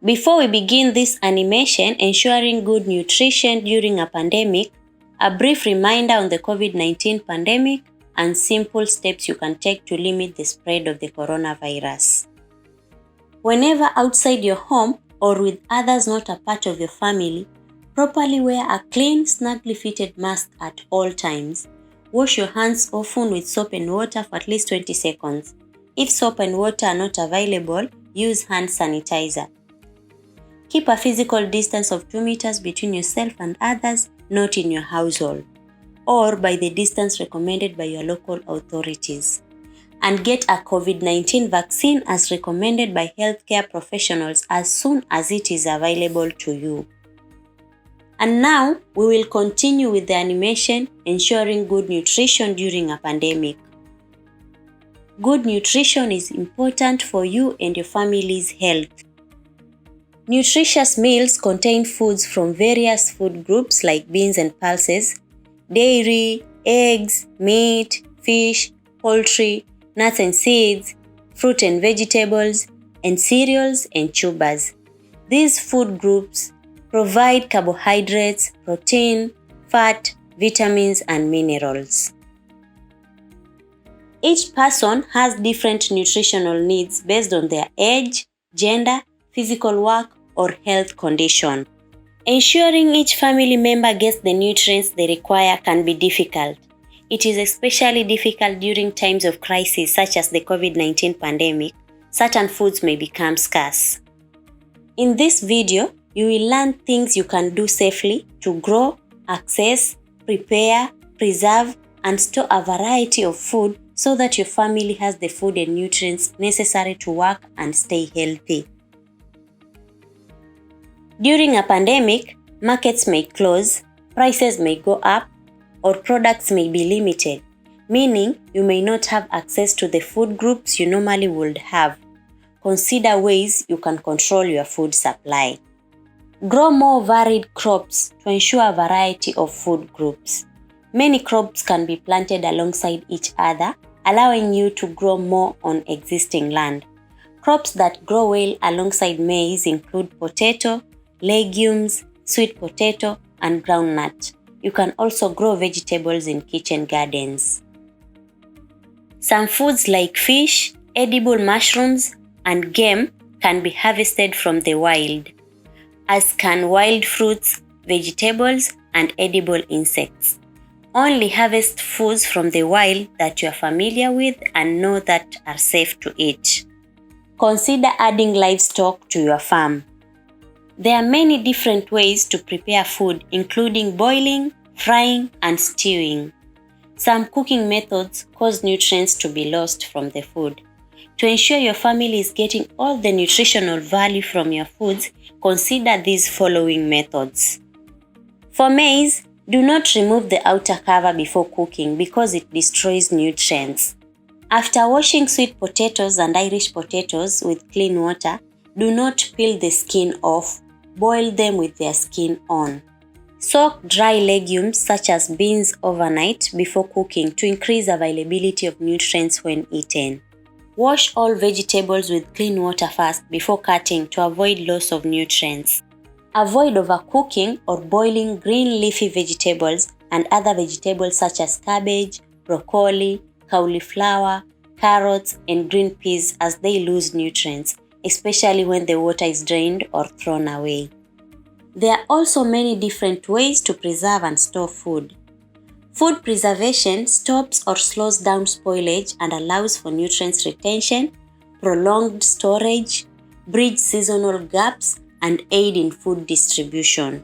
Before we begin this animation, ensuring good nutrition during a pandemic, a brief reminder on the COVID-19 pandemic and simple steps you can take to limit the spread of the coronavirus. Whenever outside your home or with others not a part of your family, properly wear a clean, snugly fitted mask at all times. Wash your hands often with soap and water for at least 20 seconds. If soap and water are not available, use hand sanitizer. Keep a physical distance of 2 meters between yourself and others not in your household, or by the distance recommended by your local authorities. And get a COVID-19 vaccine as recommended by healthcare professionals as soon as it is available to you. And now, we will continue with the animation ensuring good nutrition during a pandemic. Good nutrition is important for you and your family's health. Nutritious meals contain foods from various food groups like beans and pulses, dairy, eggs, meat, fish, poultry, nuts and seeds, fruit and vegetables, and cereals and tubers. These food groups provide carbohydrates, protein, fat, vitamins, and minerals. Each person has different nutritional needs based on their age, gender, physical work, or health condition. Ensuring each family member gets the nutrients they require can be difficult. It is especially difficult during times of crisis such as the COVID-19 pandemic. Certain foods may become scarce. In this video, you will learn things you can do safely to grow, access, prepare, preserve, and store a variety of food so that your family has the food and nutrients necessary to work and stay healthy. During a pandemic, markets may close, prices may go up, or products may be limited, meaning you may not have access to the food groups you normally would have. Consider ways you can control your food supply. Grow more varied crops to ensure a variety of food groups. Many crops can be planted alongside each other, allowing you to grow more on existing land. Crops that grow well alongside maize include potato, legumes, sweet potato, and groundnut. You can also grow vegetables in kitchen gardens. Some foods like fish, edible mushrooms, and game can be harvested from the wild, as can wild fruits, vegetables, and edible insects. Only harvest foods from the wild that you are familiar with and know that are safe to eat. Consider adding livestock to your farm. There are many different ways to prepare food, including boiling, frying, and stewing. Some cooking methods cause nutrients to be lost from the food. To ensure your family is getting all the nutritional value from your foods, consider these following methods. For maize, do not remove the outer cover before cooking because it destroys nutrients. After washing sweet potatoes and Irish potatoes with clean water, do not peel the skin off. Boil them with their skin on. Soak dry legumes such as beans overnight before cooking to increase availability of nutrients when eaten. Wash all vegetables with clean water first before cutting to avoid loss of nutrients. Avoid overcooking or boiling green leafy vegetables and other vegetables such as cabbage, broccoli, cauliflower, carrots, and green peas as they lose nutrients, especially when the water is drained or thrown away. There are also many different ways to preserve and store food. Food preservation stops or slows down spoilage and allows for nutrients retention, prolonged storage, bridge seasonal gaps, and aid in food distribution.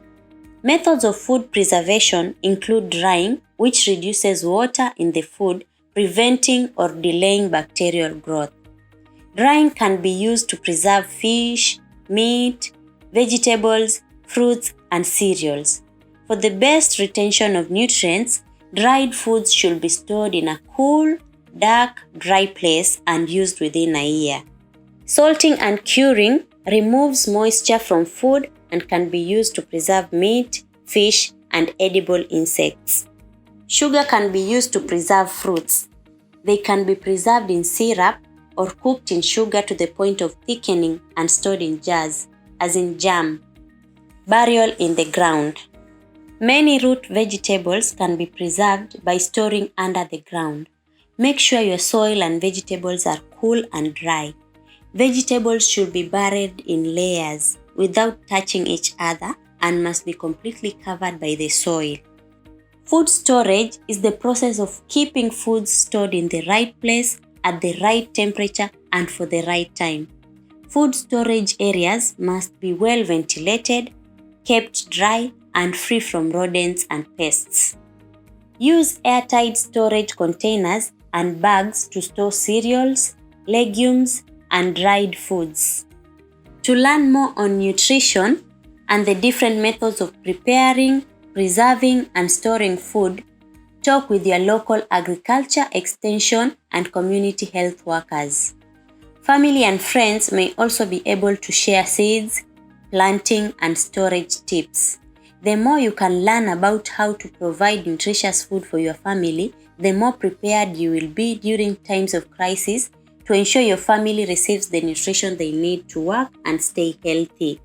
Methods of food preservation include drying, which reduces water in the food, preventing or delaying bacterial growth. Drying can be used to preserve fish, meat, vegetables, fruits, and cereals. For the best retention of nutrients, dried foods should be stored in a cool, dark, dry place and used within a year. Salting and curing removes moisture from food and can be used to preserve meat, fish, and edible insects. Sugar can be used to preserve fruits. They can be preserved in syrup or cooked in sugar to the point of thickening and stored in jars, as in jam. Burial in the ground. Many root vegetables can be preserved by storing under the ground. Make sure your soil and vegetables are cool and dry. Vegetables should be buried in layers without touching each other and must be completely covered by the soil. Food storage is the process of keeping foods stored in the right place, at the right temperature, and for the right time. Food storage areas must be well ventilated, kept dry, and free from rodents and pests. Use airtight storage containers and bags to store cereals, legumes, and dried foods. To learn more on nutrition and the different methods of preparing, preserving, and storing food, talk with your local agriculture extension and community health workers. Family and friends may also be able to share seeds, planting, and storage tips. The more you can learn about how to provide nutritious food for your family, the more prepared you will be during times of crisis to ensure your family receives the nutrition they need to work and stay healthy.